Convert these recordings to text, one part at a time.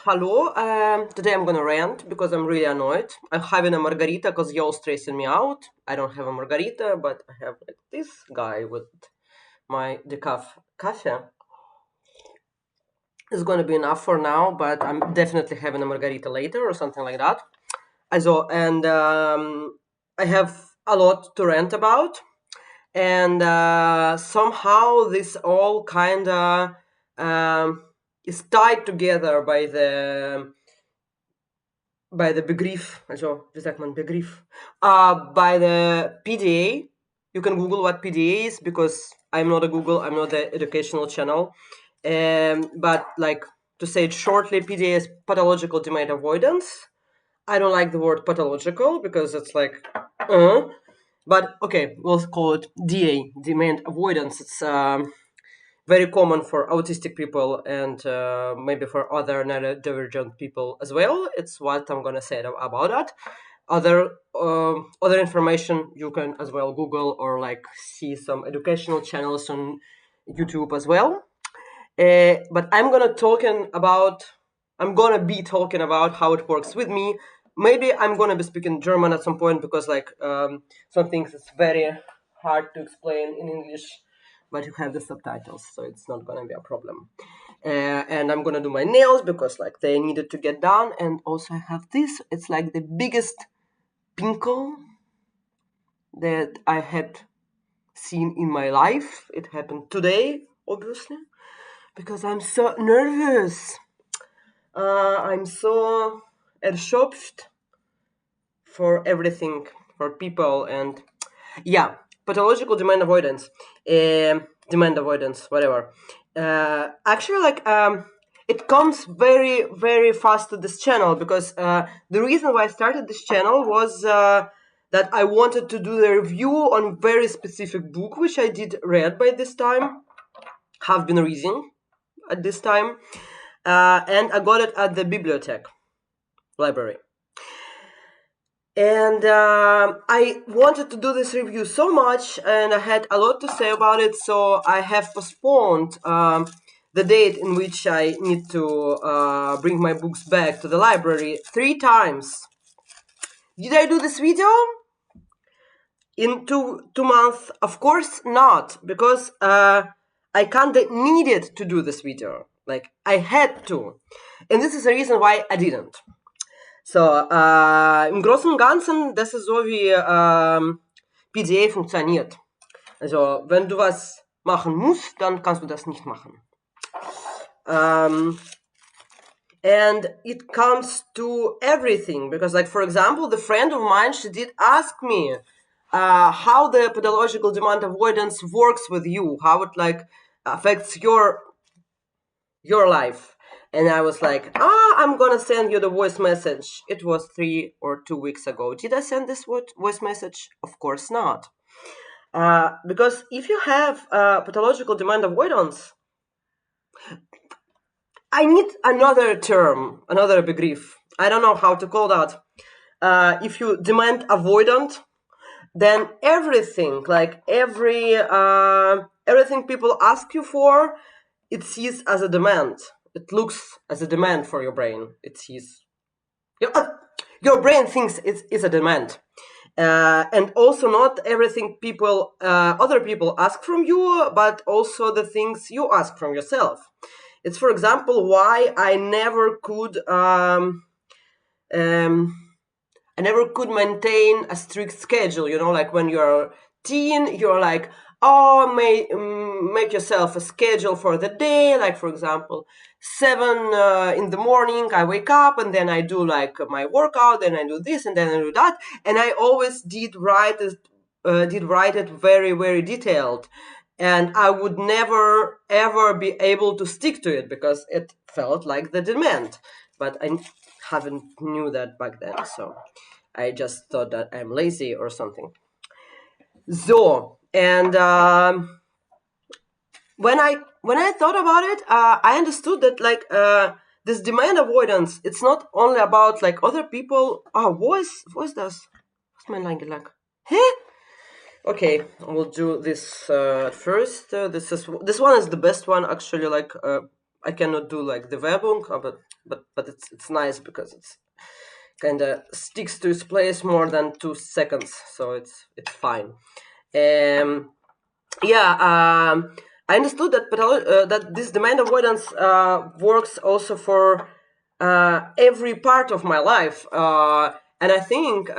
Hello. Today I'm gonna rant because I'm really annoyed. I'm having a margarita because you're stressing me out. I don't have a margarita, but I have like this guy with my decaf coffee. It's gonna be enough for now, but I'm definitely having a margarita later or something like that. I have a lot to rant about, and somehow this all kind of is tied together by the begriff, also, wie sagt man begriff? By the PDA. You can Google what PDA is because I'm not the educational channel. But like to say it shortly, PDA is pathological domain avoidance. I don't like the word pathological because it's like, but okay, we'll call it DA, demand avoidance. It's very common for autistic people and maybe for other neurodivergent people as well. It's what I'm gonna say about that. Other information you can as well Google or like see some educational channels on YouTube as well. But I'm gonna be talking about how it works with me. Maybe I'm gonna be speaking German at some point because like some things it's very hard to explain in English, but you have the subtitles, so it's not gonna be a problem. And I'm gonna do my nails because like they needed to get done, and also I have this. It's like the biggest pinkle that I had seen in my life. It happened today, obviously, because I'm so nervous. I'm so erschöpft for everything, for people, and yeah, pathological demand avoidance, whatever. Actually, like it comes very, very fast to this channel because the reason why I started this channel was that I wanted to do the review on very specific book, which I did read by this time, have been reading at this time, and I got it at the bibliothèque library. And I wanted to do this review so much, and I had a lot to say about it, so I have postponed the date in which I need to bring my books back to the library 3 times. Did I do this video in two months? Of course not, because I kind of needed to do this video. Like, I had to. And this is the reason why I didn't. So, im Großen und Ganzen, das ist so wie PDA funktioniert. Also, wenn du was machen musst, dann kannst du das nicht machen. And it comes to everything, because like, for example, the friend of mine, she did ask me how the pathological demand avoidance works with you, how it like affects your life. And I was like, I'm gonna send you the voice message. It was 3 or 2 weeks ago. Did I send this voice message? Of course not. Because if you have pathological demand avoidance, I need another term, another begriff. I don't know how to call that. If you demand avoidant, then everything, like everything people ask you for, it sees as a demand. It looks as a demand for your brain. It sees your brain thinks it's a demand. And also not everything other people ask from you, but also the things you ask from yourself. It's, for example, why I never could maintain a strict schedule. You know, like when you're a teen, you're like, make yourself a schedule for the day. Like, for example, 7 in the morning, I wake up and then I do like my workout, and I do this and then I do that. And I always did write it very, very detailed. And I would never, ever be able to stick to it because it felt like the demand. But I haven't knew that back then, so I just thought that I'm lazy or something. So, and when I thought about it, I understood that like this demand avoidance, it's not only about like other people. Wo ist das? Was ist mein Line? Hä? Okay, we'll do this first. This one is the best one, actually. Like I cannot do like the Werbung, but it's nice because it's kind of sticks to its place more than 2 seconds, so it's fine. Um, yeah, I understood that that this demand avoidance works also for every part of my life, and I think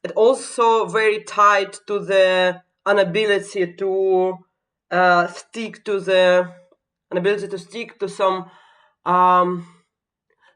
it also very tied to the inability to stick to the inability to stick to some um,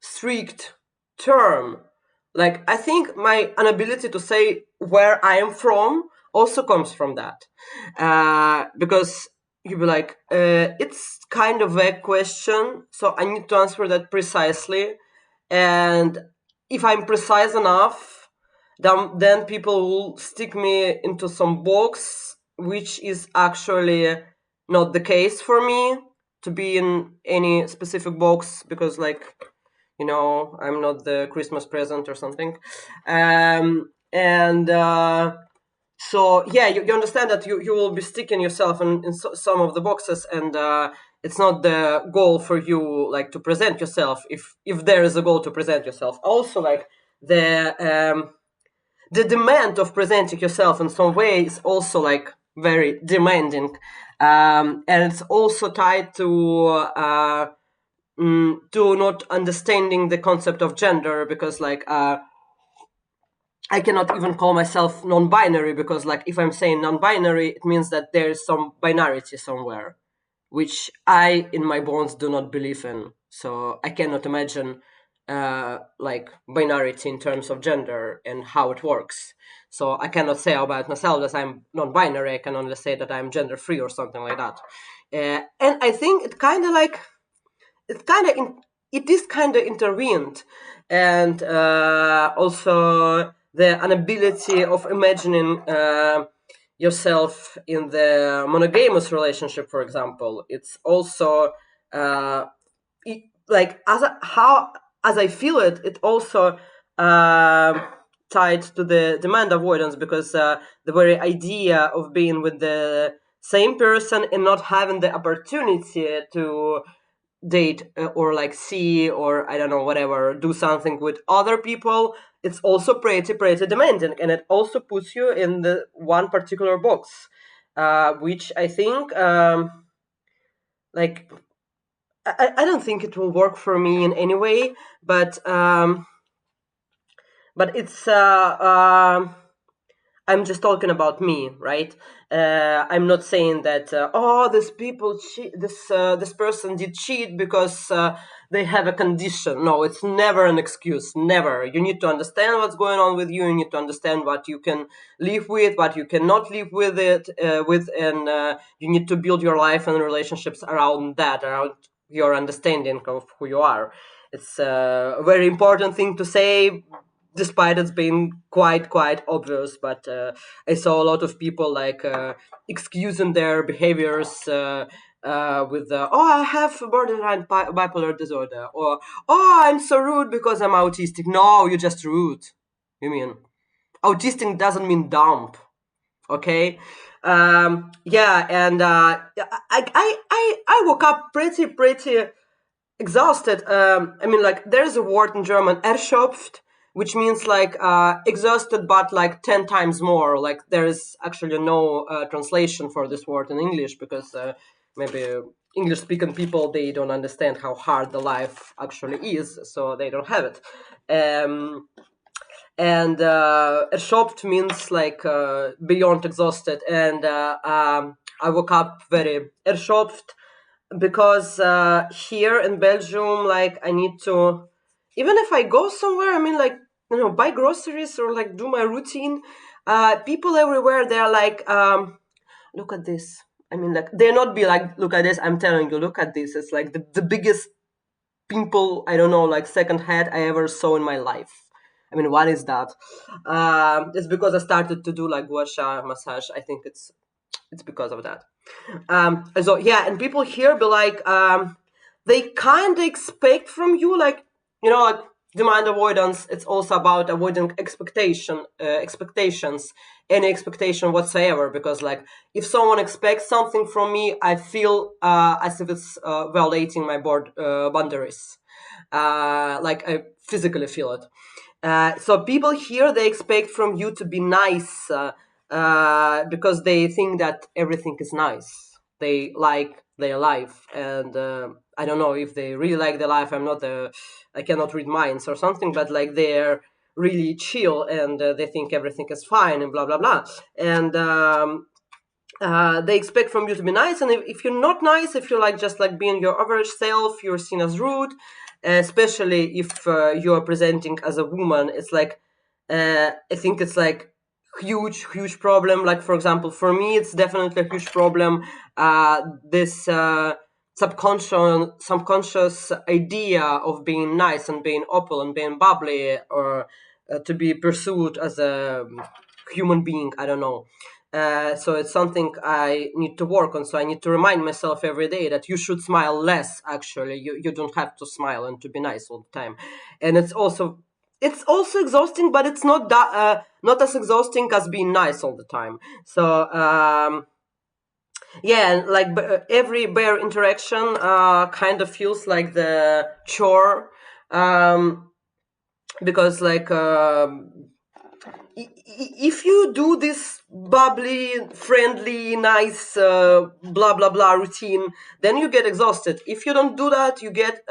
strict term. Like, I think my inability to say where I am from also comes from that. Because you'd be like, it's kind of a question, so I need to answer that precisely. And if I'm precise enough, then people will stick me into some box, which is actually not the case for me to be in any specific box, because like, I'm not the Christmas present or something. And so yeah, you understand that you will be sticking yourself in some of the boxes, and it's not the goal for you like to present yourself, if there is a goal to present yourself. Also, like the demand of presenting yourself in some way is also like very demanding, and it's also tied to not understanding the concept of gender, because like I cannot even call myself non-binary, because like if I'm saying non-binary, it means that there is some binarity somewhere, which I in my bones do not believe in. So I cannot imagine like binarity in terms of gender and how it works. So I cannot say about myself that I'm non-binary. I can only say that I'm gender free or something like that. And I think it is kind of intervened, and also the inability of imagining yourself in the monogamous relationship, for example. It's also like as I feel it, it also tied to the demand avoidance, because the very idea of being with the same person and not having the opportunity to date or like see, or I don't know, whatever, do something with other people, it's also pretty demanding, and it also puts you in the one particular box, which I think like I don't think it will work for me in any way, but it's I'm just talking about me, right? I'm not saying that this person did cheat because they have a condition. No, it's never an excuse. Never. You need to understand what's going on with you. You need to understand what you can live with, what you cannot live with and you need to build your life and relationships around that, around your understanding of who you are. It's a very important thing to say, despite it's being quite obvious. But I saw a lot of people like excusing their behaviors with I have borderline bipolar disorder, or I'm so rude because I'm autistic. No, you're just rude. You mean autistic doesn't mean dumb, okay? Yeah, and I woke up pretty exhausted. I mean, like, there's a word in German, erschöpft, which means like exhausted, but like 10 times more. Like, there is actually no translation for this word in English, because maybe English speaking people, they don't understand how hard the life actually is, so they don't have it. And erschöpft means like beyond exhausted. And I woke up very erschöpft, because here in Belgium, like, I need to, even if I go somewhere, I mean, like, buy groceries or like do my routine, people everywhere, they're like, look at this. I mean, like, they're not be like, look at this, I'm telling you, look at this. It's like the biggest pimple, I don't know, like second head I ever saw in my life. I mean, what is that? It's because I started to do like gua sha massage. I think it's because of that. So yeah, and people here be like, they kind of expect from you, like, like demand avoidance, it's also about avoiding expectations, any expectation whatsoever, because like if someone expects something from me, I feel as if it's violating my boundaries, like I physically feel it. So people here, they expect from you to be nice, because they think that everything is nice. They like their life, and I don't know if they really like their life. I cannot read minds or something, but like they're really chill, and they think everything is fine and blah blah blah. And they expect from you to be nice, and if you're not nice, if you're like just like being your average self, you're seen as rude, especially if you're presenting as a woman. It's like I think it's like huge problem. Like for example, for me, it's definitely a huge problem. This subconscious idea of being nice and being open and being bubbly, or to be pursued as a human being. I don't know. So it's something I need to work on. So I need to remind myself every day that you should smile less. Actually, you don't have to smile and to be nice all the time. And it's also exhausting, but it's not that not as exhausting as being nice all the time. So yeah, and like every bear interaction kind of feels like the chore, um, because like if you do this bubbly, friendly, nice, blah blah blah routine, then you get exhausted. If you don't do that, you get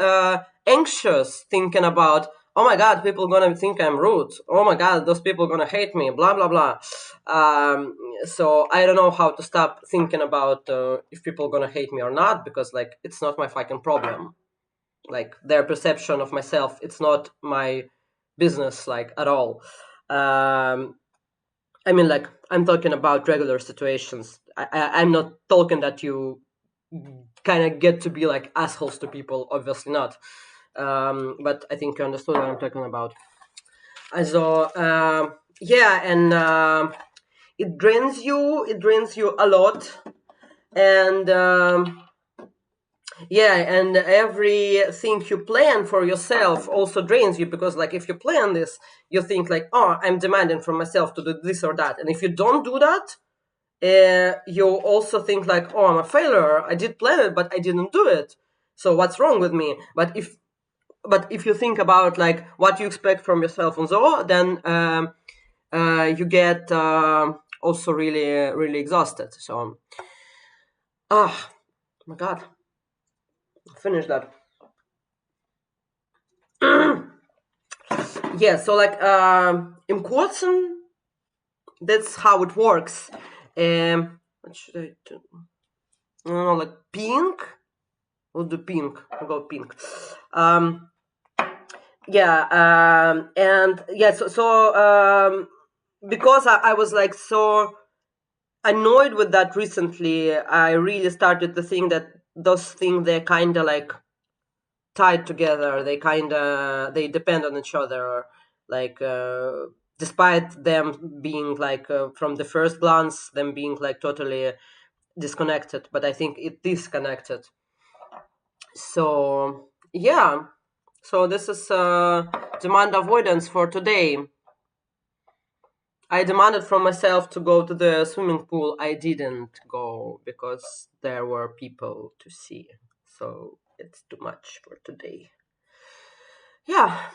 anxious, thinking about, oh my god, people gonna think I'm rude. Oh my god, those people gonna hate me. Blah blah blah. So I don't know how to stop thinking about if people gonna hate me or not, because like it's not my fucking problem. Like their perception of myself, it's not my business, like at all. um I mean, like, I'm talking about regular situations. I'm not talking that you kind of get to be like assholes to people. Obviously not. But I think you understood what I'm talking about. Also, yeah, and it drains you. It drains you a lot, and yeah, and everything you plan for yourself also drains you, because like if you plan this, you think like, oh, I'm demanding from myself to do this or that, and if you don't do that, you also think like, oh, I'm a failure. I did plan it, but I didn't do it. So what's wrong with me? But if you think about like what you expect from yourself and so on, then you get also really exhausted. So oh my god, finish that. Yeah. So like in Quotson, that's how it works. What should I do? I don't know, like pink. We'll do pink. I'll go pink. Yeah, and yeah, so because I was like so annoyed with that recently, I really started to think that those things, they're kind of like tied together. They depend on each other, like despite them being like from the first glance, them being like totally disconnected, but I think it is connected. So yeah, so this is demand avoidance for today. I demanded from myself to go to the swimming pool. I didn't go because there were people to see. So it's too much for today. Yeah.